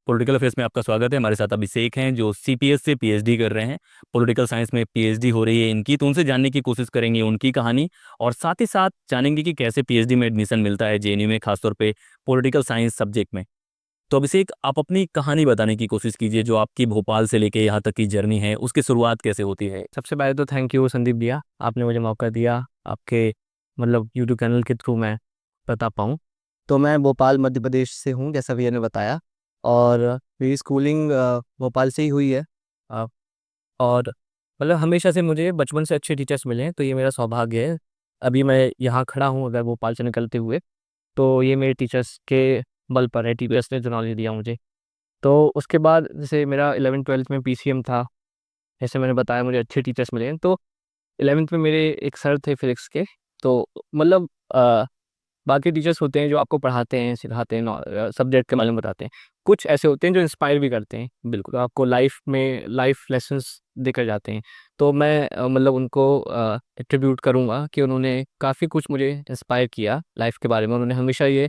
Political affairs में आपका स्वागत है। हमारे साथ अभिषेक हैं जो सीपीएस से पीएचडी कर रहे हैं। पॉलिटिकल साइंस में पीएचडी हो रही है इनकी, तो उनसे जानने की कोशिश करेंगे उनकी कहानी, और साथ ही साथ जानेंगे कि कैसे पीएचडी में एडमिशन मिलता है जेएनयू में, खासतौर पे पॉलिटिकल साइंस सब्जेक्ट में। तो अभिषेक, आप अपनी कहानी बताने की कोशिश कीजिए, जो आपकी भोपाल से लेके यहाँ तक की जर्नी है उसकी शुरुआत कैसे होती है। सबसे पहले तो थैंक यू संदीप भैया, आपने मुझे मौका दिया आपके यूट्यूब चैनल के थ्रू मैं बता पाऊँ। तो मैं भोपाल मध्य प्रदेश से हूँ, जैसा भैया ने बताया। और मेरी स्कूलिंग भोपाल से ही हुई है। अ, और हमेशा से मुझे बचपन से अच्छे टीचर्स मिले हैं, तो ये मेरा सौभाग्य है। अभी मैं यहाँ खड़ा हूँ अगर भोपाल से निकलते हुए, तो ये मेरे टीचर्स के बल पर है। टीचर्स ने जो नॉलेज दिया मुझे। तो उसके बाद जैसे मेरा 11th 12th में पीसीएम था, जैसे मैंने बताया मुझे अच्छे टीचर्स मिले हैं। तो 11th में मेरे एक सर थे फिजिक्स के। तो मतलब बाकी टीचर्स होते हैं जो आपको पढ़ाते हैं, सिखाते हैं, सब्जेक्ट के बारे में बताते हैं। कुछ ऐसे होते हैं जो इंस्पायर भी करते हैं, बिल्कुल आपको लाइफ में लाइफ लेसन्स देकर जाते हैं। तो मैं उनको एट्रीब्यूट करूँगा कि उन्होंने काफ़ी कुछ मुझे इंस्पायर किया लाइफ के बारे में। उन्होंने हमेशा ये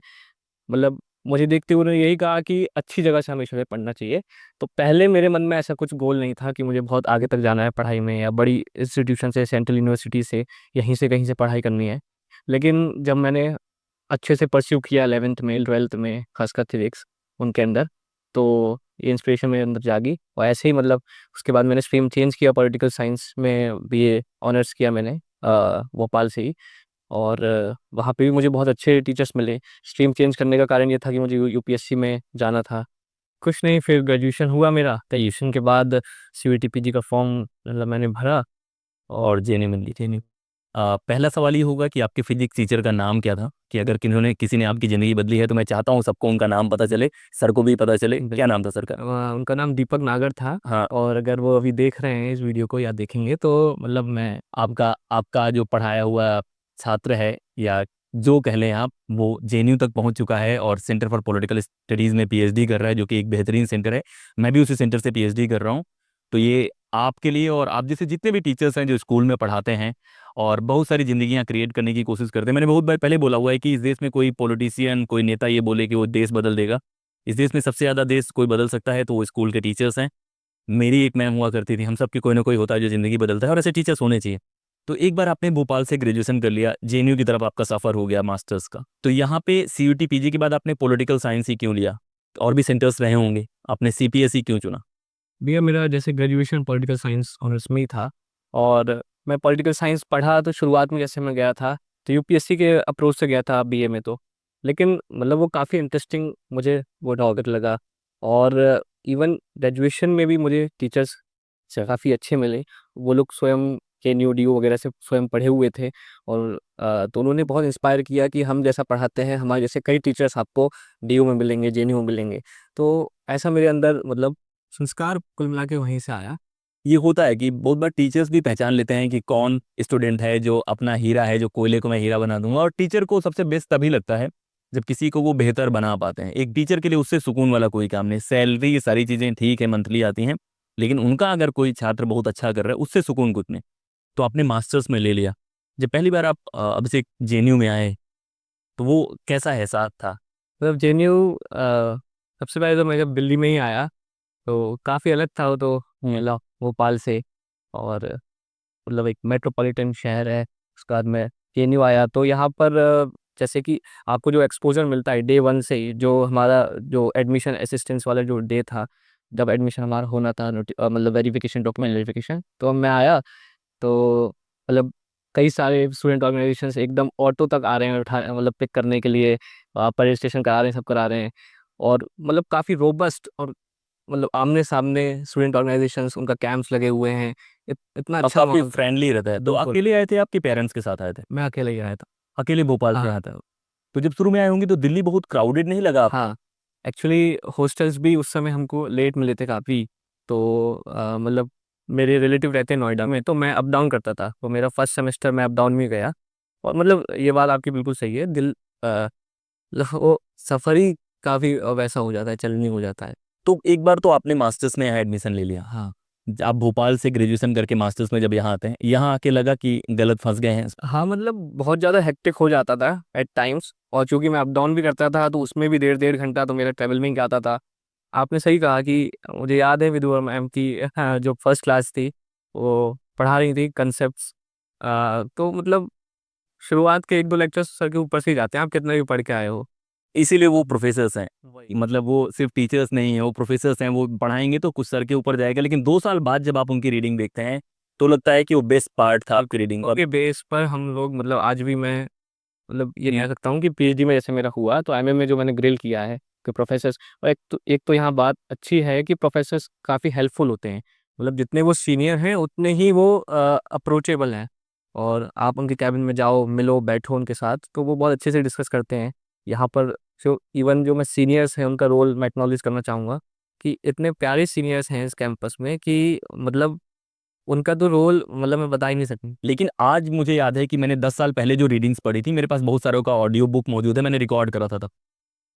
मतलब मुझे देखते हुए उन्होंने यही कहा कि अच्छी जगह से हमेशा से पढ़ना चाहिए। तो पहले मेरे मन में ऐसा कुछ गोल नहीं था कि मुझे बहुत आगे तक जाना है पढ़ाई में, या बड़ी इंस्टीट्यूशन से, सेंट्रल यूनिवर्सिटी से, यहीं से कहीं से पढ़ाई करनी है। लेकिन जब मैंने अच्छे से परस्यू किया 11th में 12th में, खासकर फिजिक्स उनके अंदर, तो ये इंस्पिरेशन मेरे अंदर जागी। और ऐसे ही उसके बाद मैंने स्ट्रीम चेंज किया, पॉलिटिकल साइंस में बीए ऑनर्स किया मैंने भोपाल से ही। और वहाँ पे भी मुझे बहुत अच्छे टीचर्स मिले। स्ट्रीम चेंज करने का कारण ये था कि मुझे यूपीएससी में जाना था। कुछ नहीं, फिर ग्रेजुएशन हुआ मेरा। ग्रेजुएशन के बाद सीयूईटी पीजी का फॉर्म मैंने भरा और और जेएनयू में ली। जेएनयू पहला सवाल ये होगा कि आपके फिजिक्स टीचर का नाम क्या था, कि अगर किसी ने आपकी ज़िंदगी बदली है तो मैं चाहता हूँ सबको उनका नाम पता चले, सर को भी पता चले। क्या नाम था सर का। उनका नाम दीपक नागर था। हाँ। और अगर वो अभी देख रहे हैं इस वीडियो को या देखेंगे, तो मैं आपका आपका जो पढ़ाया हुआ छात्र है, या जो कह लें आप, वो जेएनयू तक पहुंच चुका है और सेंटर फॉर पॉलिटिकल स्टडीज़ में पीएचडी कर रहा है, जो कि एक बेहतरीन सेंटर है। मैं भी उसी सेंटर से पीएचडी कर रहा हूं। तो ये आपके लिए और आप जैसे जितने भी टीचर्स हैं जो स्कूल में पढ़ाते हैं और बहुत सारी ज़िंदगियां क्रिएट करने की कोशिश करते हैं। मैंने बहुत बार पहले बोला हुआ है कि इस देश में कोई पॉलिटिशियन, कोई नेता ये बोले कि वो देश बदल देगा। इस देश में सबसे ज़्यादा देश कोई बदल सकता है तो वो स्कूल के टीचर्स हैं। मेरी एक मैम हुआ करती थी, हम सबकी कोई ना कोई होता है जो ज़िंदगी बदलता है, और ऐसे टीचर्स होने चाहिए। तो एक बार आपने भोपाल से ग्रेजुएशन कर लिया, जेएनयू की तरफ आपका सफ़र हो गया मास्टर्स का, तो यहाँ पे सीयूटी पीजी के बाद आपने पॉलिटिकल साइंस ही क्यों लिया। और भी सेंटर्स रहे होंगे, आपने सीपीएस ही क्यों चुना। भैया मेरा जैसे ग्रेजुएशन पॉलिटिकल साइंस ऑनर्स में ही था। और मैं पॉलिटिकल साइंस पढ़ा तो शुरुआत में जैसे मैं गया था, तो यूपीएससी के अप्रोच से गया था बीए में। तो लेकिन वो काफ़ी इंटरेस्टिंग मुझे वो टॉपिक लगा। और इवन ग्रेजुएशन में भी मुझे टीचर्स काफ़ी अच्छे मिले। वो लोग स्वयं के न्यू डी वगैरह से स्वयं पढ़े हुए थे। और तो उन्होंने बहुत इंस्पायर किया कि हम जैसा पढ़ाते हैं, हमारे जैसे कई टीचर्स आपको डीयू में मिलेंगे, जेएनयू में मिलेंगे। तो ऐसा मेरे अंदर संस्कार कुल मिला के वहीं से आया। ये होता है कि बहुत बार टीचर्स भी पहचान लेते हैं कि कौन स्टूडेंट है जो अपना हीरा है, जो कोयले को मैं हीरा बना दूंगा। और टीचर को सबसे बेस्ट तभी लगता है जब किसी को वो बेहतर बना पाते हैं। एक टीचर के लिए उससे सुकून वाला कोई काम नहीं। सैलरी, ये सारी चीज़ें ठीक है, मंथली आती हैं, लेकिन उनका अगर कोई छात्र बहुत अच्छा कर रहा है उससे सुकून कुछ नहीं। तो आपने मास्टर्स में ले लिया। जब पहली बार आप अब से जेएनयू में आए तो वो कैसा एहसास था। जेएनयू सबसे पहले तो मैं जब दिल्ली में ही आया, तो काफ़ी अलग था वो। तो भोपाल से, और एक मेट्रोपॉलिटन शहर है। उसके बाद में जेएनयू आया, तो यहाँ पर जैसे कि आपको जो एक्सपोजर मिलता है डे वन से ही, जो हमारा जो एडमिशन असिस्टेंस वाला जो डे था, जब एडमिशन हमारा होना था, वेरिफिकेशन, डॉक्यूमेंट वेरिफिकेशन, तो मैं आया। तो कई सारे स्टूडेंट ऑर्गेनाइजेशन एकदम ऑटो तक आ रहे हैं, उठा पिक करने के लिए। आप रजिस्ट्रेशन करा रहे हैं, सब करा रहे हैं। और काफ़ी रोबस्ट, और आमने सामने स्टूडेंट ऑर्गेनाइजेशंस, उनका कैंप्स लगे हुए हैं। इतना और अच्छा काफ़ी माहौल था। फ्रेंडली रहता है। तो बिल्कुल। अकेले आए थे, आपके पेरेंट्स के साथ आए थे। मैं अकेले ही आया था। अकेले भोपाल से हाँ। आया था। तो जब शुरू में आए होंगे तो दिल्ली बहुत क्राउडेड नहीं लगा आपको। हाँ, एक्चुअली हॉस्टल्स भी उस समय हमको लेट मिले थे काफ़ी। तो मेरे रिलेटिव रहते हैं नोएडा में, तो मैं अप डाउन करता था। तो मेरा फर्स्ट सेमेस्टर मैं अप डाउन में गया। और ये बात आपकी बिल्कुल सही है। अ, वो सफ़र ही काफ़ी वैसा हो जाता है, चलनी हो जाता है। तो एक बार तो आपने मास्टर्स में यहाँ एडमिशन ले लिया। हाँ। आप भोपाल से ग्रेजुएशन करके मास्टर्स में जब यहाँ आते हैं, यहाँ आके लगा कि गलत फंस गए हैं। हाँ, बहुत ज़्यादा हेक्टिक हो जाता था एट टाइम्स। और चूंकि मैं अप डाउन भी करता था, तो उसमें भी 1.5 घंटा तो मेरा ट्रैवल में ही जाता था। आपने सही कहा कि मुझे याद है विदुर मैम की जो फर्स्ट क्लास थी वो पढ़ा रही थी कंसेप्ट्स। तो मतलब शुरुआत के 1-2 लेक्चर्स सर के ऊपर से ही जाते हैं, आप कितना भी पढ़ के आए हो। इसीलिए वो प्रोफेसर्स हैं। वही। मतलब वो सिर्फ टीचर्स नहीं है, वो प्रोफेसर्स हैं। वो पढ़ाएंगे तो कुछ सर के ऊपर जाएगा, लेकिन 2 साल बाद जब आप उनकी रीडिंग देखते हैं तो लगता है कि वो बेस्ट पार्ट था आपकी रीडिंग। और उनके बेस पर हम लोग मतलब आज भी मैं मतलब ये नहीं कह सकता हूँ कि पीएचडी में जैसे मेरा हुआ तो एमए में जो मैंने ग्रिल किया है कि प्रोफेसर्स, और एक तो यहाँ बात अच्छी है कि प्रोफेसर्स काफ़ी हेल्पफुल होते हैं। मतलब जितने वो सीनियर हैं उतने ही वो अप्रोचेबल हैं। और आप उनके कैबिन में जाओ, मिलो, बैठो उनके साथ, तो वो बहुत अच्छे से डिस्कस करते हैं। यहाँ पर जो इवन जो मैं सीनियर्स हैं उनका रोल मैं एक्नॉलेज करना चाहूँगा कि इतने प्यारे सीनियर्स हैं इस कैंपस में कि मतलब उनका तो रोल मतलब मैं बता ही नहीं सकती। लेकिन आज मुझे याद है कि मैंने 10 साल पहले जो रीडिंग्स पढ़ी थी, मेरे पास बहुत सारों का ऑडियो बुक मौजूद है, मैंने रिकॉर्ड करा था तब।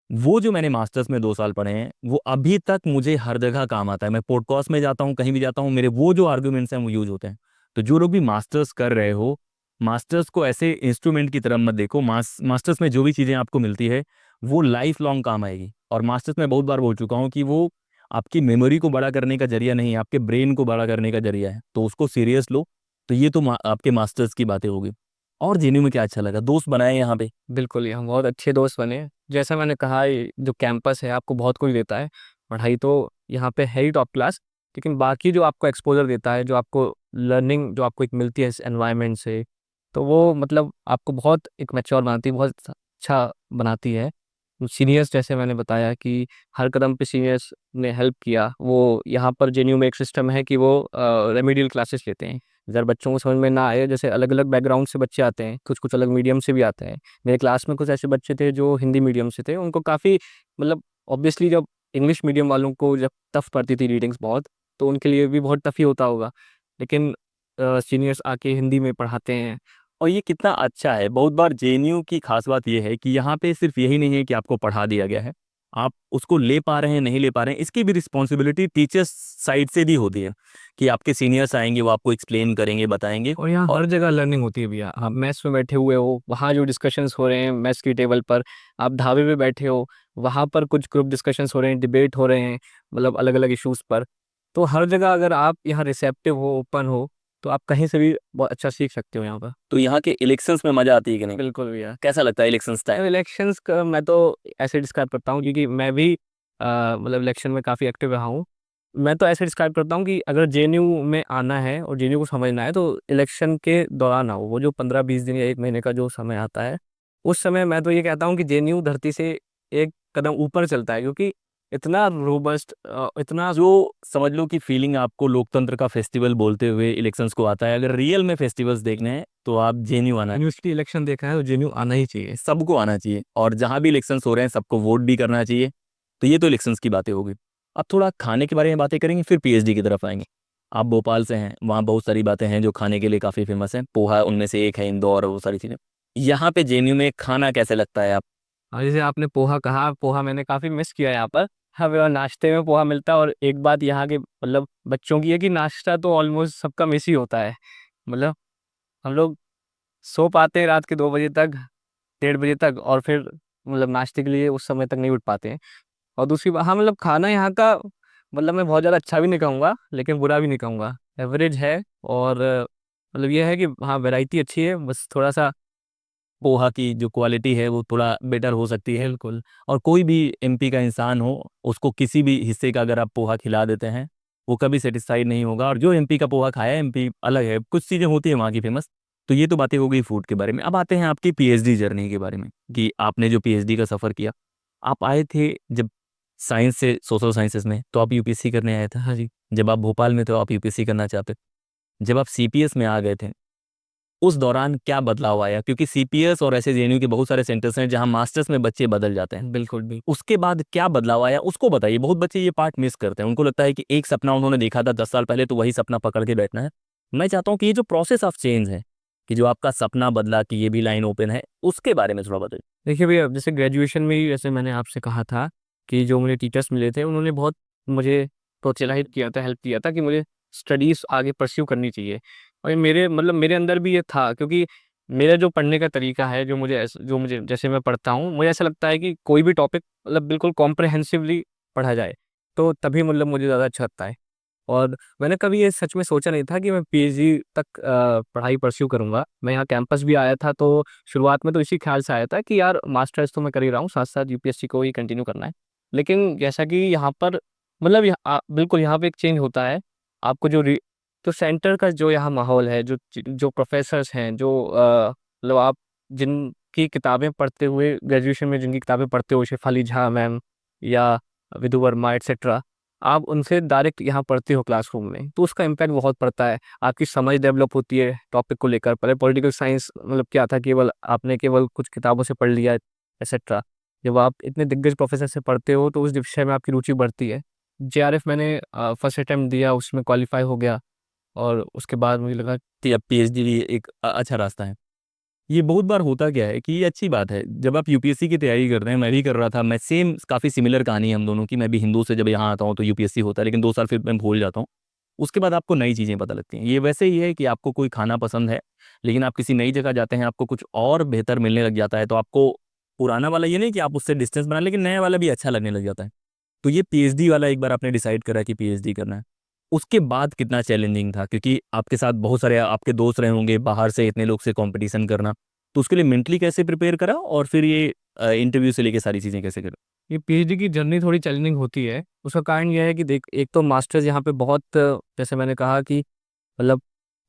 वो जो मैंने मास्टर्स में 2 साल पढ़े हैं वो अभी तक मुझे हर जगह काम आता है। मैं पॉडकास्ट में जाता हूँ, कहीं भी जाता हूँ, मेरे वो जो आर्ग्यूमेंट्स हैं वो यूज होते हैं। तो जो लोग भी मास्टर्स कर रहे हो, मास्टर्स को ऐसे इंस्ट्रूमेंट की तरह मत देखो। मास्टर्स में जो भी चीज़ें आपको मिलती है वो लाइफ लॉन्ग काम आएगी। और मास्टर्स में बहुत बार बोल चुका हूँ कि वो आपकी मेमोरी को बड़ा करने का जरिया नहीं, आपके ब्रेन को बड़ा करने का जरिया है। तो उसको सीरियस लो। तो ये तो आपके मास्टर्स की बातें होगी। और जेएनयू में क्या अच्छा लगा, दोस्त बनाए यहाँ पे। बिल्कुल, यहाँ बहुत अच्छे दोस्त बने। जैसा मैंने कहा, ये जो कैंपस है आपको बहुत कुछ देता है। पढ़ाई तो यहाँ पे है ही टॉप क्लास, लेकिन बाकी जो आपको एक्सपोज़र देता है, जो आपको लर्निंग जो आपको एक मिलती है इस एनवायरनमेंट से, तो वो मतलब आपको बहुत एक मैच्योर बनाती है, बहुत अच्छा बनाती है। सीनियर्स जैसे मैंने बताया कि हर कदम पे सीनियर्स ने हेल्प किया। वो यहाँ पर जेएनयू में एक सिस्टम है कि वो रेमेडियल क्लासेस लेते हैं। अगर बच्चों को समझ में ना आए, जैसे अलग-अलग बैकग्राउंड से बच्चे आते हैं, कुछ-कुछ अलग मीडियम से भी आते हैं। मेरे क्लास में कुछ ऐसे बच्चे थे जो हिंदी मीडियम से थे, उनको काफ़ी मतलब ऑब्वियसली जब इंग्लिश मीडियम वालों को जब टफ पड़ती थी रीडिंग्स बहुत, तो उनके लिए भी बहुत टफ ही होता होगा। लेकिन सीनियर्स आके हिंदी में पढ़ाते हैं। और ये कितना अच्छा है। बहुत बार जेएनयू की खास बात ये है कि यहाँ पे सिर्फ यही नहीं है कि आपको पढ़ा दिया गया है, आप उसको ले पा रहे हैं नहीं ले पा रहे हैं, इसकी भी रिस्पॉन्सिबिलिटी टीचर्स साइड से भी होती है कि आपके सीनियर्स आएंगे, वो आपको एक्सप्लेन करेंगे, बताएंगे। और यहाँ और हर जगह लर्निंग होती है भैया। आप मेस में बैठे हुए हो, वहाँ जो डिस्कशंस हो रहे हैं मेस की टेबल पर, आप ढाबे पे बैठे हो, वहाँ पर कुछ ग्रुप डिस्कशंस हो रहे हैं, डिबेट हो रहे हैं, मतलब अलग अलग इश्यूज पर। तो हर जगह अगर आप यहाँ रिसेप्टिव हो, ओपन हो, तो आप कहीं से भी बहुत अच्छा सीख सकते हो यहाँ पर। तो यहाँ के इलेक्शंस में मजा आती है कि नहीं, बिल्कुल भैया। कैसा लगता है इलेक्शंस टाइम। इलेक्शंस का मैं तो ऐसे डिस्क्राइब करता हूँ क्योंकि मैं भी मतलब इलेक्शन में काफ़ी एक्टिव रहा हूँ। मैं तो ऐसे डिस्क्राइब करता हूँ कि अगर जेएनयू में आना है और जेएनयू को समझना है तो इलेक्शन के दौरान आओ। वो जो 15-20 दिन या 1 महीने का जो समय आता है, उस समय मैं तो ये कहता हूँ कि जेएनयू धरती से एक कदम ऊपर चलता है, क्योंकि इतना रोबस्ट, इतना जो समझ लो कि फीलिंग आपको लोकतंत्र का फेस्टिवल बोलते हुए इलेक्शंस को आता है, अगर रियल में फेस्टिवल्स देखने हैं तो आप जेएनयू आना है। यूनिवर्सिटी इलेक्शन देखा है तो जेएनयू आना ही चाहिए। सबको आना चाहिए, और जहां भी इलेक्शंस हो रहे हैं सबको वोट भी करना चाहिए। तो ये तो इलेक्शंस की बातें होगी। अब थोड़ा खाने के बारे में बातें करेंगे, फिर पीएचडी की तरफ आएंगे। आप भोपाल से हैं, वहाँ बहुत सारी बातें हैं जो खाने के लिए काफ़ी फेमस हैं। पोहा उनमें से एक है, इंदौर और वो सारी चीज़ें। यहाँ पे जेएनयू में खाना कैसे लगता है आप। और जैसे आपने पोहा कहा, पोहा मैंने काफ़ी मिस किया यहाँ पर। हमें और नाश्ते में पोहा मिलता है, और एक बात यहाँ के मतलब बच्चों की है कि नाश्ता तो ऑलमोस्ट सबका मिस ही होता है। मतलब हम लोग सो पाते हैं रात के 2 बजे तक, 1:30 बजे तक, और फिर मतलब नाश्ते के लिए उस समय तक नहीं उठ पाते हैं। और दूसरी बात, हाँ मतलब खाना यहाँ का मतलब मैं बहुत ज़्यादा अच्छा भी नहीं कहूँगा लेकिन बुरा भी नहीं कहूँगा, एवरेज है। और मतलब ये है कि हाँ वैरायटी अच्छी है, बस थोड़ा सा। पोहा की जो क्वालिटी है वो थोड़ा बेटर हो सकती है। बिल्कुल। और कोई भी एमपी का इंसान हो, उसको किसी भी हिस्से का अगर आप पोहा खिला देते हैं, वो कभी सेटिस्फाइड नहीं होगा। और जो एमपी का पोहा खाया है, एमपी अलग है, कुछ चीज़ें होती है वहाँ की फेमस। तो ये तो बातें हो गई फूड के बारे में। अब आते हैं आपकी पीएचडी जर्नी के बारे में, कि आपने जो पीएचडी का सफ़र किया। आप आए थे जब साइंस से सोशल साइंसेज में, तो आप यूपीएससी करने आए थे। हाँ जी। जब आप भोपाल में तो आप यूपीएससी करना चाहते थे। जब आप सीपीएस में आ गए थे, उस दौरान क्या बदलाव आया, क्योंकि सीपीएस और ऐसे जेएनयू के बहुत सारे सेंटर्स हैं जहां मास्टर्स में बच्चे बदल जाते हैं। बिल्कुल भी। उसके बाद क्या बदलाव आया उसको बताइए। बहुत बच्चे ये पार्ट मिस करते हैं, उनको लगता है कि एक सपना उन्होंने देखा था 10 साल पहले, तो वही सपना पकड़ के बैठना है। मैं चाहता हूँ कि ये जो प्रोसेस ऑफ चेंज है, कि जो आपका सपना बदला, कि ये भी लाइन ओपन है, उसके बारे में थोड़ा बताइए। देखिए भैया, जैसे ग्रेजुएशन में ही जैसे मैंने आपसे कहा था कि जो मुझे टीचर्स मिले थे उन्होंने बहुत मुझे प्रोत्साहित किया था, हेल्प किया था कि मुझे स्टडीज़ आगे परस्यू करनी चाहिए। और ये मेरे मतलब मेरे अंदर भी ये था, क्योंकि मेरा जो पढ़ने का तरीका है, जो मुझे जैसे मैं पढ़ता हूँ, मुझे ऐसा लगता है कि कोई भी टॉपिक मतलब बिल्कुल कॉम्प्रहेंसिवली पढ़ा जाए। तो तभी मतलब मुझे ज़्यादा अच्छा लगता है। और मैंने कभी ये सच में सोचा नहीं था कि मैं पीएचडी तक पढ़ाई परस्यू करूँगा। मैं यहाँ कैंपस भी आया था तो शुरुआत में तो इसी ख्याल से आया था कि यार मास्टर्स तो मैं कर ही रहा हूँ, साथ-साथ यूपीएससी को ही कंटिन्यू करना है। लेकिन जैसा कि यहाँ पर मतलब बिल्कुल यहाँ पे एक चेंज होता है। आपको तो सेंटर का जो यहाँ माहौल है, जो प्रोफ़ेसर्स हैं, मतलब आप जिनकी किताबें पढ़ते हुए ग्रेजुएशन में जिनकी किताबें पढ़ते हुए शेफाली झा मैम या विधु वर्मा एटसेट्रा, आप उनसे डायरेक्ट यहाँ पढ़ते हो क्लासरूम में, तो उसका इम्पैक्ट बहुत पड़ता है। आपकी समझ डेवलप होती है टॉपिक को लेकर। पहले पॉलिटिकल साइंस मतलब क्या था, केवल कुछ किताबों से पढ़ लिया एटसेट्रा। जब आप इतने दिग्गज प्रोफेसर से पढ़ते हो तो उस विषय में आपकी रुचि बढ़ती है। जेआरएफ मैंने फर्स्ट अटेम्प्ट दिया, उसमें क्वालिफाई हो गया और उसके बाद मुझे लगा कि अब पीएचडी भी एक अच्छा रास्ता है। ये बहुत बार होता क्या है कि ये अच्छी बात है, जब आप यूपीएससी की तैयारी कर रहे हैं, मैं भी कर रहा था, मैं सेम काफ़ी सिमिलर कहानी है हम दोनों की। मैं भी हिंदू से जब यहाँ आता हूँ तो यूपीएससी होता है, लेकिन 2 साल फिर मैं भूल जाता हूँ। उसके बाद आपको नई चीज़ें पता लगती हैं। ये वैसे ही है कि आपको कोई खाना पसंद है, लेकिन आप किसी नई जगह जाते हैं, आपको कुछ और बेहतर मिलने लग जाता है, तो आपको पुराना वाला ये नहीं कि आप उससे डिस्टेंस बना, लेकिन नया वाला भी अच्छा लगने लग जाता है। तो ये पीएचडी वाला एक बार आपने डिसाइड करा कि पीएचडी करना है, उसके बाद कितना चैलेंजिंग था? क्योंकि आपके साथ बहुत सारे आपके दोस्त रहे होंगे, बाहर से इतने लोग से कॉम्पिटिशन करना, तो उसके लिए मेंटली कैसे प्रिपेयर करा और फिर ये इंटरव्यू से लेके सारी चीज़ें कैसे करा? ये पीएचडी की जर्नी थोड़ी चैलेंजिंग होती है। उसका कारण ये है कि देख, एक तो मास्टर्स यहाँ पे बहुत जैसे मैंने कहा कि मतलब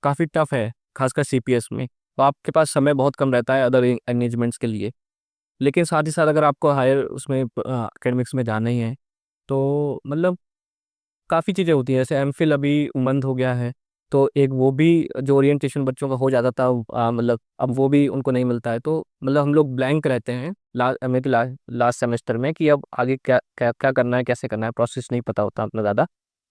काफ़ी टफ है, खासकर सीपीएस में। तो आपके पास समय बहुत कम रहता है अदर एंगेजमेंट्स के लिए। लेकिन साथ ही साथ अगर आपको हायर उसमें एकेडमिक्स में जाना ही है तो मतलब काफ़ी चीज़ें होती हैं। जैसे एमफिल अभी बंद हो गया है, तो एक वो भी जो ओरिएंटेशन बच्चों का हो जाता था, मतलब अब वो भी उनको नहीं मिलता है। तो मतलब हम लोग ब्लैंक रहते हैं लास्ट सेमेस्टर में कि अब आगे क्या क्या क्या करना है, कैसे करना है, प्रोसेस नहीं पता होता अपना ज़्यादा।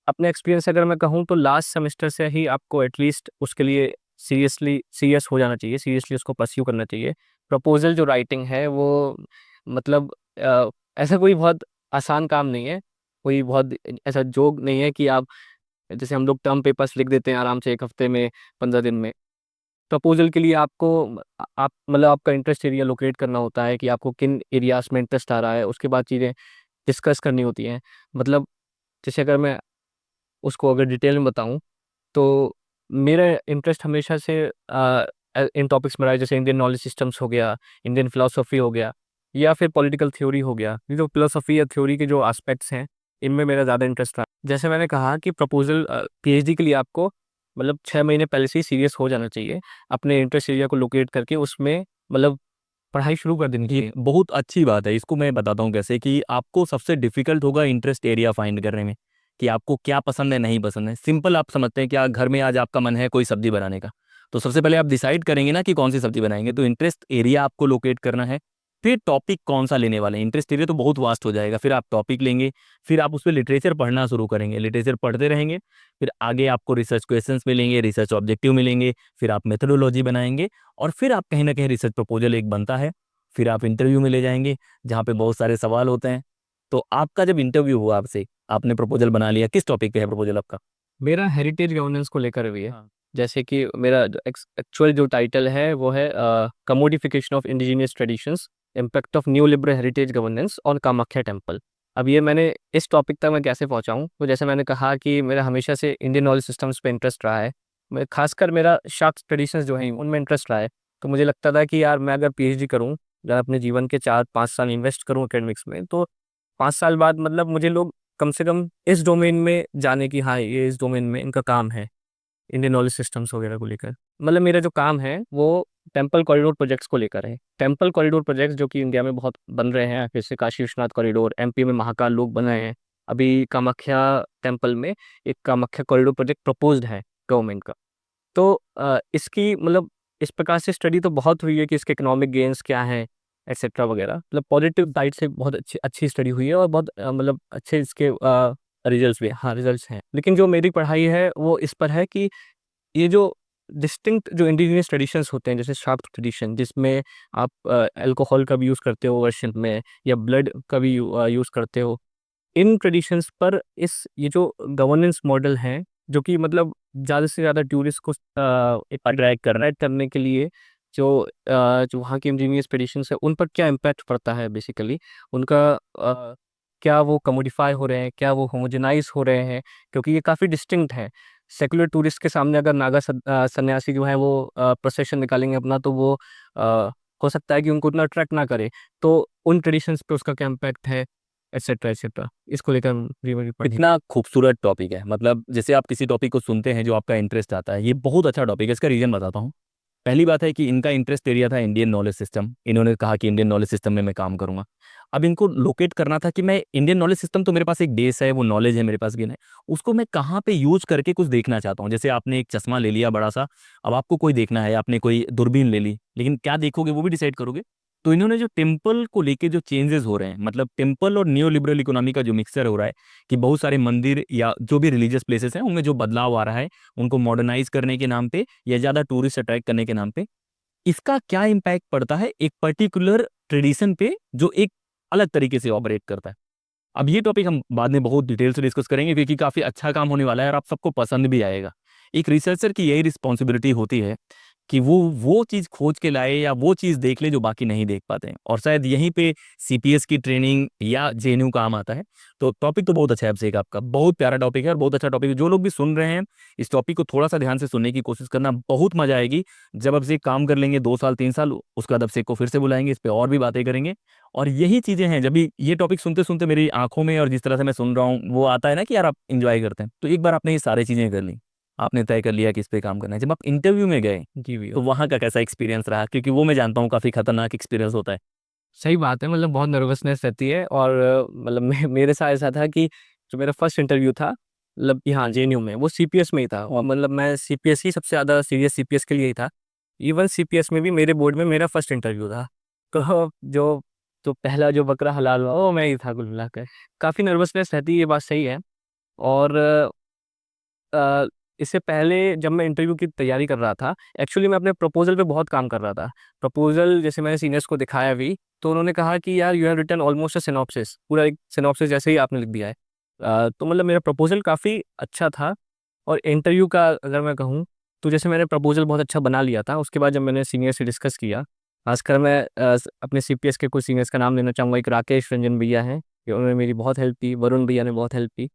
अपने एक्सपीरियंस से अगर मैं कहूँ तो लास्ट सेमेस्टर से ही आपको एटलीस्ट उसके लिए सीरियस हो जाना चाहिए, सीरियसली उसको परस्यू करना चाहिए। प्रपोजल जो राइटिंग है वो मतलब ऐसा कोई बहुत आसान काम नहीं है, कोई बहुत ऐसा जोक नहीं है कि आप जैसे हम लोग टर्म पेपर्स लिख देते हैं आराम से 1 हफ्ते में, 15 दिन में। प्रपोज़ल के लिए आपको आप मतलब आपका इंटरेस्ट एरिया लोकेट करना होता है कि आपको किन एरियाज़ में इंटरेस्ट आ रहा है, उसके बाद चीज़ें डिस्कस करनी होती हैं। मतलब जैसे अगर मैं उसको अगर डिटेल में बताऊँ, तो मेरा इंटरेस्ट हमेशा से इन टॉपिक्स में रहा है, जैसे इंडियन नॉलेज सिस्टम्स हो गया, इंडियन फिलॉसफी हो गया या फिर पॉलिटिकल थ्योरी हो गया। ये जो फिलॉसफी या थ्योरी के जो एस्पेक्ट्स हैं, इनमें मेरा ज़्यादा इंटरेस्ट रहा। जैसे मैंने कहा कि प्रपोज़ल पीएचडी के लिए आपको मतलब 6 महीने पहले से ही सीरियस हो जाना चाहिए। अपने इंटरेस्ट एरिया को लोकेट करके उसमें मतलब पढ़ाई शुरू कर देनी ये चाहिए। बहुत अच्छी बात है। इसको मैं बताता हूँ कैसे कि आपको सबसे डिफ़िकल्ट होगा इंटरेस्ट एरिया फाइंड करने में, कि आपको क्या पसंद है, नहीं पसंद है। सिंपल आप समझते हैं कि घर में आज आपका मन है कोई सब्ज़ी बनाने का, तो सबसे पहले आप डिसाइड करेंगे ना कि कौन-सी सब्ज़ी बनाएँगे, तो इंटरेस्ट एरिया आपको लोकेट करना है। फिर टॉपिक कौन-सा लेने वाले हैं, इंटरेस्ट एरिया तो बहुत वास्ट हो जाएगा। फिर आप टॉपिक लेंगे, फिर आप उसपे लिटरेचर पढ़ना शुरू करेंगे, लिटरेचर पढ़ते रहेंगे, फिर आगे आपको रिसर्च क्वेश्चंस मिलेंगे, रिसर्च ऑब्जेक्टिव मिलेंगे, फिर आप मेथोडोलॉजी बनाएँगे और फिर आप कहीं न कहीं रिसर्च प्रपोज़ल एक बनता है। फिर आप इंटरव्यू में ले जाएँगे, जहाँ पे बहुत सारे सवाल होते हैं। तो आपका जब इंटरव्यू हुआ आपसे, आपने प्रपोज़ल बना लिया, किस टॉपिक पे है प्रपोज़ल आपका? मेरा हेरिटेज गवर्नेंस को लेकर भी है। हाँ। जैसे कि मेरा एक्चुअल जो टाइटल है वो है commodification of indigenous traditions, impact of new liberal heritage governance on Kamakhya temple. अब ये मैंने इस टॉपिक तक मैं कैसे पहुँचा हूँ, तो जैसे मैंने कहा कि मेरा हमेशा से इंडियन नॉलेज सिस्टम्स पे इंटरेस्ट रहा है। मैं खासकर मेरा शाक्त ट्रेडिशंस जो हैं उनमें इंटरेस्ट रहा है। तो मुझे लगता था कि यार मैं अगर पीएचडी करूँ, अगर अपने जीवन के 4-5 साल इन्वेस्ट करूँ एकेडमिक्स में, तो 5 साल बाद मतलब मुझे लोग कम से कम इस डोमेन में जाने की, हाँ, ये इस डोमेन में इनका काम है, इंडियन नॉलेज सिस्टम्स वगैरह को लेकर। मतलब मेरा जो काम है वो टेम्पल कॉरिडोर प्रोजेक्ट्स को लेकर है। टेम्पल कॉरिडोर प्रोजेक्ट्स जो कि इंडिया में बहुत बन रहे हैं, जैसे काशी विश्वनाथ कॉरिडोर, एमपी में महाकाल लोक बन रहे हैं। अभी कामाख्या टेम्पल में एक कामाख्या कॉरिडोर प्रोजेक्ट प्रपोज्ड है गवर्नमेंट का। तो इसकी मतलब इस प्रकार से स्टडी तो बहुत हुई है कि इसके इकोनॉमिक गेन्स क्या हैं, एटसेट्रा वगैरह। मतलब पॉजिटिव साइड से बहुत अच्छी अच्छी स्टडी हुई है और बहुत मतलब अच्छे इसके रिजल्ट्स भी, हाँ, रिजल्ट्स हैं। लेकिन जो मेरी पढ़ाई है वो इस पर है कि ये जो डिस्टिंक्ट जो इंडिजिनियस ट्रेडिशंस होते हैं, जैसे शाक्त ट्रेडिशन जिसमें आप अल्कोहल का भी यूज़ करते हो वर्शन में या ब्लड का भी यूज़ करते हो, इन ट्रेडिशंस पर इस ये जो गवर्नेंस मॉडल है, जो कि मतलब ज़्यादा से ज़्यादा टूरिस्ट को अट्रैक्ट करने के लिए जो वहाँ की इंडिजिनियस ट्रेडिशंस है, उन पर क्या इम्पैक्ट पड़ता है बेसिकली, उनका क्या वो कमोडिफाई हो रहे हैं, क्या वो होमोजेनाइज हो रहे हैं, क्योंकि ये काफ़ी डिस्टिंक्ट है। सेकुलर टूरिस्ट के सामने अगर नागा सन्यासी जो है वो प्रोसेशन निकालेंगे अपना, तो वो अ, हो सकता है कि उनको उतना अट्रैक्ट ना करे। तो उन ट्रेडिशंस पे उसका क्या इम्पैक्ट है, एटसेट्रा एटसेट्रा, इसको लेकर हम रिव्यू पढ़ेंगे। इतना खूबसूरत टॉपिक है, मतलब जैसे आप किसी टॉपिक को सुनते हैं जो आपका इंटरेस्ट आता है, ये बहुत अच्छा टॉपिक है। इसका रीज़न बताता हूँ। पहली बात है कि इनका इंटरेस्ट एरिया था इंडियन नॉलेज सिस्टम। इन्होंने कहा कि इंडियन नॉलेज सिस्टम में मैं काम करूंगा। अब इनको लोकेट करना था कि मैं इंडियन नॉलेज सिस्टम, तो मेरे पास एक बेस है, वो नॉलेज है मेरे पास गेन है, उसको मैं कहाँ पे यूज करके कुछ देखना चाहता हूँ। जैसे आपने एक चश्मा ले लिया बड़ा सा, अब आपको कोई देखना है, आपने कोई दूरबीन ले ली, लेकिन क्या देखोगे वो भी डिसाइड करोगे। तो इन्होंने जो टेम्पल को लेके जो चेंजेस हो रहे हैं, मतलब टेम्पल और न्यू लिबरल इकोनॉमी का जो मिक्सचर हो रहा है, कि बहुत सारे मंदिर या जो भी रिलीजियस प्लेसेस हैं उनमें जो बदलाव आ रहा है, उनको मॉडर्नाइज करने के नाम पे या ज़्यादा टूरिस्ट अट्रैक्ट करने के नाम पे, इसका क्या इम्पैक्ट पड़ता है एक पर्टिकुलर ट्रेडिशन पे जो एक अलग तरीके से ऑपरेट करता है। अब ये टॉपिक हम बाद में बहुत डिटेल से डिस्कस करेंगे, क्योंकि काफ़ी अच्छा काम होने वाला है और आप सबको पसंद भी आएगा। एक रिसर्चर की यही रिस्पॉन्सिबिलिटी होती है कि वो चीज़ खोज के लाए या वो चीज़ देख ले जो बाकी नहीं देख पाते हैं, और शायद यहीं पे सीपीएस की ट्रेनिंग या जेएनयू काम आता है। तो टॉपिक तो बहुत अच्छा है अभिषेक, आपका बहुत प्यारा टॉपिक है और बहुत अच्छा टॉपिक है। जो लोग भी सुन रहे हैं, इस टॉपिक को थोड़ा सा ध्यान से सुनने की कोशिश करना, बहुत मजा आएगी। जब अभिषेक काम कर लेंगे 2 साल 3 साल, उसके बाद अभिषेक को फिर से बुलाएंगे, इस पर और भी बातें करेंगे। और यही चीज़ें हैं, जब भी ये टॉपिक सुनते सुनते मेरी आंखों में और जिस तरह से मैं सुन रहा हूँ वो आता है ना कि यार आप इंजॉय करते हैं। तो एक बार आपने ये सारी चीज़ें कर ली, आपने तय कर लिया कि इस पे काम करना है, जब आप इंटरव्यू में गए जी भैया। तो वहाँ का कैसा एक्सपीरियंस रहा? क्योंकि वो मैं जानता हूँ काफ़ी खतरनाक एक्सपीरियंस होता है। सही बात है, मतलब बहुत नर्वसनेस रहती है। और मतलब मेरे साथ ऐसा था कि जो मेरा फर्स्ट इंटरव्यू था, मतलब यहाँ जेएनयू में, वो सीपीएस में ही था। और मतलब मैं सीपीएस ही सबसे ज़्यादा सीरियस सीपीएस के लिए ही था। इवन सीपीएस में भी मेरे बोर्ड में मेरा फर्स्ट इंटरव्यू था। तो जो तो पहला जो बकरा हलाल हुआ वो मैं ही था कुल मिलाकर। काफ़ी नर्वसनेस रहती है, ये बात सही है। और अ, इससे पहले जब मैं इंटरव्यू की तैयारी कर रहा था, एक्चुअली मैं अपने प्रपोजल पे बहुत काम कर रहा था। प्रपोजल जैसे मैंने सीनियर्स को दिखाया भी, तो उन्होंने कहा कि यार you have written almost a synopsis, पूरा एक सिनॉप्सिस जैसे ही आपने लिख दिया है। तो मतलब मेरा प्रपोजल काफ़ी अच्छा था। और इंटरव्यू का अगर मैं कहूँ, तो जैसे मैंने प्रपोजल बहुत अच्छा बना लिया था, उसके बाद जब मैंने सीनियर से डिस्कस किया, खासकर मैं अपने सीपीएस के कुछ सीनियर्स का नाम लेना चाहूँगा। एक राकेश रंजन भैया हैं, कि उन्होंने मेरी बहुत हेल्प की, वरुण भैया ने बहुत हेल्प की।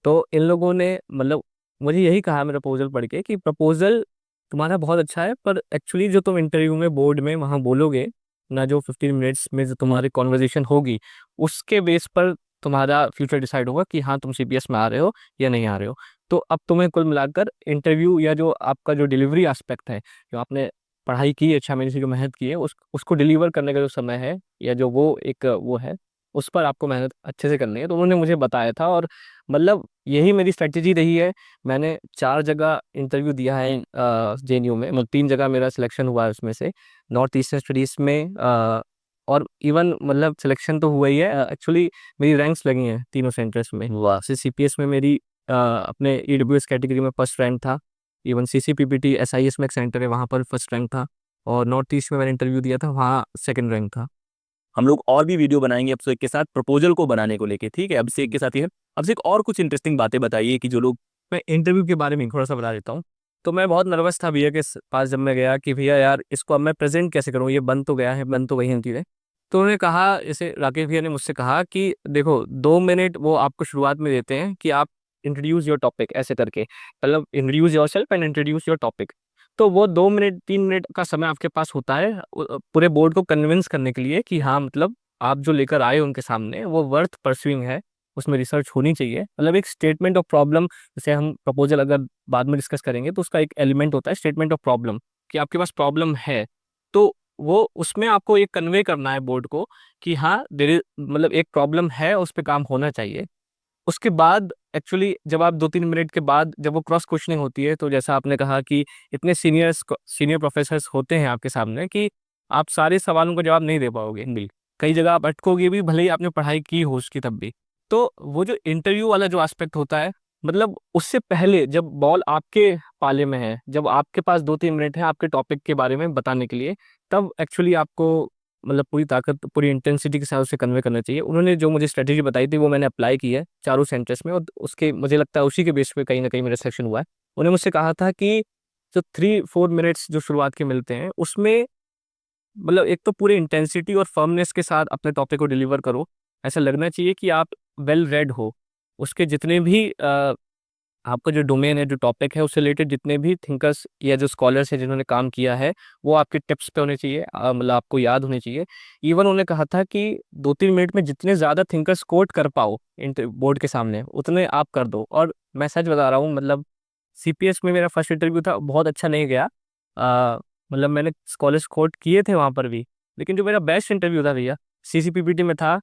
तो इन लोगों ने मतलब मुझे यही कहा मेरा प्रपोजल पढ़ के, कि प्रपोजल तुम्हारा बहुत अच्छा है, पर एक्चुअली जो तुम इंटरव्यू में बोर्ड में वहाँ बोलोगे ना, जो 15 मिनट्स में जो तुम्हारी कॉन्वर्जेशन होगी, उसके बेस पर तुम्हारा फ्यूचर डिसाइड होगा कि हाँ तुम सीपीएस में आ रहे हो या नहीं आ रहे हो। तो अब तुम्हें कुल मिलाकर इंटरव्यू या जो आपका जो डिलीवरी एस्पेक्ट है, जो आपने पढ़ाई की है, 6 महीने से जो मेहनत की है, उसको डिलीवर करने का जो समय है, या जो वो एक वो है, उस पर आपको मेहनत अच्छे से करनी है। तो उन्होंने मुझे बताया था, और मतलब यही मेरी स्ट्रेटेजी रही है। मैंने 4 जगह इंटरव्यू दिया है जेएनयू में, मतलब 3 जगह मेरा सिलेक्शन हुआ है उसमें से, नॉर्थ ईस्टर्न स्टडीज़ में। और इवन मतलब सिलेक्शन तो हुआ ही है, एक्चुअली मेरी रैंक्स लगी हैं तीनों सेंटर्स में। वाह। जैसे सीपीएस में मेरी अपने ईडब्ल्यूएस कैटेगरी में फर्स्ट रैंक था। इवन सीसीपीपीटी एसआईएस में एक सेंटर है, वहाँ पर फर्स्ट रैंक था। और नॉर्थ ईस्ट में मैंने इंटरव्यू दिया था, वहाँ सेकंड रैंक था। हम लोग और भी वीडियो बनाएंगे अभिषेक के साथ प्रपोजल को बनाने को लेके, ठीक है? अभिषेक के साथ ही है। अभिषेक और कुछ इंटरेस्टिंग बातें बताइए कि जो लोग। मैं इंटरव्यू के बारे में थोड़ा सा बता देता हूँ। तो मैं बहुत नर्वस था भैया के पास जब मैं गया, कि भैया यार इसको अब मैं प्रेजेंट कैसे करूँ, ये बन तो गया है, बन तो गई हैं चीज़ें। तो उन्होंने कहा, जैसे राकेश भैया ने मुझसे कहा कि देखो 2 मिनट वो आपको शुरुआत में देते हैं कि आप इंट्रोड्यूस योर टॉपिक ऐसे करके, मतलब introduce your self and introduce your topic. तो वो 2 मिनट 3 मिनट का समय आपके पास होता है पूरे बोर्ड को कन्विंस करने के लिए कि हाँ मतलब आप जो लेकर आए उनके सामने वो वर्थ परस्यूइंग है, उसमें रिसर्च होनी चाहिए। मतलब एक स्टेटमेंट ऑफ प्रॉब्लम, जैसे हम प्रपोजल अगर बाद में डिस्कस करेंगे, तो उसका एक एलिमेंट होता है स्टेटमेंट ऑफ प्रॉब्लम, कि आपके पास प्रॉब्लम है। तो वो उसमें आपको ये कन्वे करना है बोर्ड को कि हाँ देर इज, मतलब एक प्रॉब्लम है, उस पर काम होना चाहिए। उसके बाद एक्चुअली जब आप 2-3 मिनट के बाद जब वो क्रॉस क्वेश्चनिंग होती है, तो जैसा आपने कहा कि इतने सीनियर प्रोफेसर्स होते हैं आपके सामने, कि आप सारे सवालों का जवाब नहीं दे पाओगे। कई जगह आप अटकोगे भी, भले ही आपने पढ़ाई की हो उसकी तब भी। तो वो जो इंटरव्यू वाला जो एस्पेक्ट होता है, मतलब उससे पहले जब बॉल आपके पाले में है, जब आपके पास 2-3 मिनट है आपके टॉपिक के बारे में बताने के लिए, तब एक्चुअली आपको मतलब पूरी ताकत पूरी इंटेंसिटी के साथ उसे कन्वे करना चाहिए। उन्होंने जो मुझे स्ट्रेटेजी बताई थी वो मैंने अप्लाई की है चारों सेंटर्स में, और उसके मुझे लगता है उसी के बेस पे कहीं ना कहीं मेरा सिलेक्शन हुआ है। उन्होंने मुझसे कहा था कि जो 3-4 मिनट्स जो शुरुआत के मिलते हैं, उसमें मतलब एक तो पूरे इंटेंसिटी और फर्मनेस के साथ अपने टॉपिक को डिलीवर करो। ऐसा लगना चाहिए कि आप वेल रेड हो, उसके जितने भी आपका जो डोमेन है, जो टॉपिक है, उससे रिलेटेड जितने भी थिंकर्स या जो स्कॉलर्स हैं जिन्होंने काम किया है, वो आपके टिप्स पे होने चाहिए, मतलब आपको याद होने चाहिए। इवन उन्होंने कहा था कि 2-3 मिनट में जितने ज़्यादा थिंकर्स कोट कर पाओ बोर्ड के सामने, उतने आप कर दो। और मैं सच बता रहा हूँ, मतलब सीपीएस में मेरा फर्स्ट इंटरव्यू था, बहुत अच्छा नहीं गया। मतलब मैंने स्कॉलर्स कोट किए थे वहाँ पर भी, लेकिन जो मेरा बेस्ट इंटरव्यू था भैया, सीसीपीपीटी में था।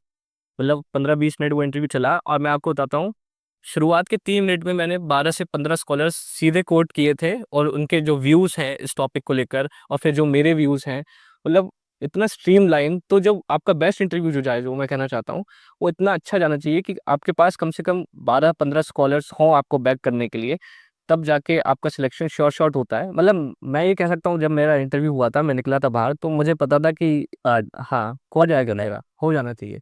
मतलब 15-20 मिनट वो इंटरव्यू चला, और मैं आपको बताता हूँ, शुरुआत के 3 मिनट में मैंने 12 से 15 स्कॉलर्स सीधे कोट किए थे, और उनके जो व्यूज़ हैं इस टॉपिक को लेकर, और फिर जो मेरे व्यूज़ हैं, मतलब इतना स्ट्रीमलाइन। तो जब आपका बेस्ट इंटरव्यू जो जाए, जो मैं कहना चाहता हूँ, वो इतना अच्छा जाना चाहिए कि आपके पास कम से कम 12-15 स्कॉलर्स हों आपको बैक करने के लिए, तब जाके आपका सिलेक्शन श्योर शॉट होता है। मतलब मैं ये कह सकता हूँ, जब मेरा इंटरव्यू हुआ था, मैं निकला था बाहर, तो मुझे पता था कि हाँ, हो जाएगा, रहेगा, हो जाना चाहिए।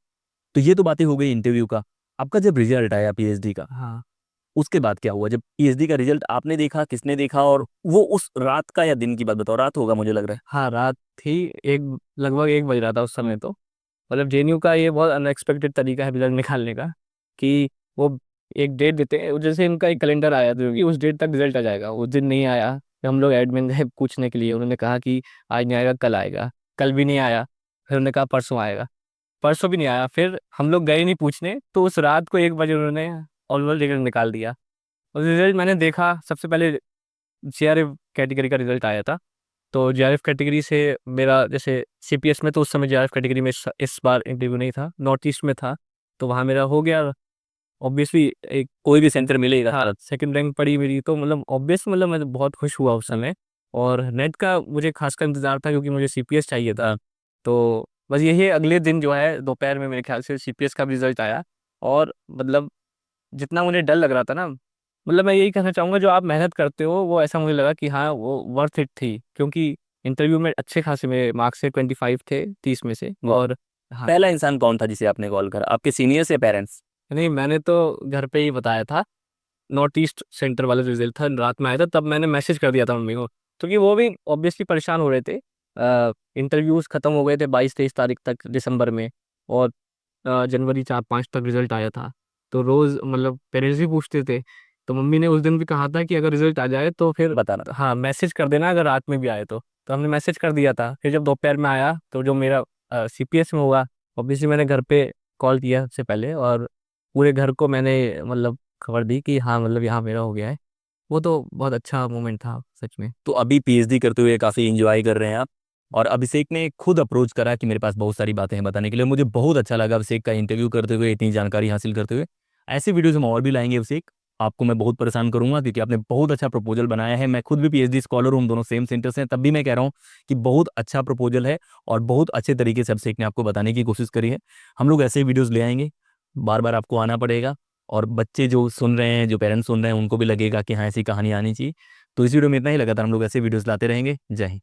तो ये तो बातें हो गई इंटरव्यू का। आपका जब रिजल्ट आया पीएचडी का, हाँ। उसके बाद क्या हुआ? जब पीएचडी का रिजल्ट आपने देखा, किसने देखा? और वो उस रात का या दिन की बात बताओ, रात होगा मुझे लग रहा है। हाँ, रात थी, एक लगभग 1 बज रहा था उस समय। तो मतलब जेएनयू का ये बहुत अनएक्सपेक्टेड तरीका है रिजल्ट निकालने का, कि वो एक डेट देते हैं, जैसे इनका एक कैलेंडर आया था कि उस डेट तक रिजल्ट आ जाएगा, उस दिन नहीं आया। फिर हम लोग एडमिन गए पूछने के लिए, उन्होंने कहा कि आज नहीं आएगा, कल आएगा। कल भी नहीं आया, फिर उन्होंने कहा परसों आएगा, परसों भी नहीं आया। फिर हम लोग गए नहीं पूछने, तो उस रात को 1 बजे उन्होंने ऑलमोस्ट रिजल्ट निकाल दिया। और रिजल्ट मैंने देखा, सबसे पहले जेआरएफ कैटेगरी का रिजल्ट आया था। तो जेआरएफ कैटेगरी से मेरा, जैसे सीपीएस में तो उस समय जेआरएफ कैटेगरी में इस बार इंटरव्यू नहीं था, नॉर्थ ईस्ट में था, तो वहाँ मेरा हो गया ऑब्वियसली। एक कोई भी सेंटर मिलेगा। हाँ, सेकंड रैंक पड़ी मेरी, तो मतलब ऑब्वियस, मतलब मैं बहुत खुश हुआ उस समय। और नेट का मुझे खासकर इंतजार था, क्योंकि मुझे सीपीएस चाहिए था। तो बस यही अगले दिन जो है दोपहर में मेरे ख्याल से सीपीएस का भी रिजल्ट आया। और मतलब जितना मुझे डर लग रहा था ना, मतलब मैं यही कहना चाहूँगा, जो आप मेहनत करते हो वो, ऐसा मुझे लगा कि हाँ, वो वर्थ इट थी, क्योंकि इंटरव्यू में अच्छे खासे मेरे मार्क्स से 25 थे 30 में से। और हाँ, पहला इंसान कौन था जिसे आपने कॉल करा? आपके सीनियर्स या पेरेंट्स? नहीं, मैंने तो घर पे ही बताया था। नॉर्थ ईस्ट सेंटर वाला रिजल्ट था, रात में आया था, तब मैंने मैसेज कर दिया था मम्मी को, क्योंकि वो भी ऑब्वियसली परेशान हो रहे थे। इंटरव्यूज़ ख़त्म हो गए थे 22-23 तारीख तक दिसंबर में, और जनवरी 4-5 तक रिजल्ट आया था। तो रोज़ मतलब पेरेंट्स भी पूछते थे। तो मम्मी ने उस दिन भी कहा था कि अगर रिजल्ट आ जाए तो फिर बताना। हाँ, मैसेज कर देना अगर रात में भी आए तो हमने मैसेज कर दिया था। फिर जब दोपहर में आया, तो जो मेरा सीपीएस में हुआ, ऑब्वियसली मैंने घर पे कॉल किया सबसे पहले, और पूरे घर को मैंने मतलब खबर दी कि हाँ, मतलब यहाँ मेरा हो गया है। वो तो बहुत अच्छा मोमेंट था सच में। तो अभी पीएचडी करते हुए काफ़ी इंजॉय कर रहे हैं आप। और अभिषेक ने खुद अप्रोच करा कि मेरे पास बहुत सारी बातें हैं बताने के लिए। मुझे बहुत अच्छा लगा अभिषेक का इंटरव्यू करते हुए, इतनी जानकारी हासिल करते हुए। ऐसी वीडियोस हम और भी लाएंगे अभिषेक। आपको मैं बहुत परेशान करूंगा, क्योंकि आपने बहुत अच्छा प्रपोजल बनाया है। मैं खुद भी पीएचडी स्कॉलर हूँ, हम दोनों सेम सेंटर से हैं, तब भी मैं कह रहा हूँ कि बहुत अच्छा प्रपोजल है, और बहुत अच्छे तरीके से अभिषेक ने आपको बताने की कोशिश करी है। हम लोग ऐसे ही वीडियोज़ ले आएंगे, बार बार आपको आना पड़ेगा। और बच्चे जो सुन रहे हैं, जो पेरेंट्स सुन रहे हैं, उनको भी लगेगा कि हाँ, ऐसी कहानी आनी चाहिए। तो इस वीडियो में इतना ही। लगातार हम लोग ऐसे वीडियोस लाते रहेंगे। जय हिंद।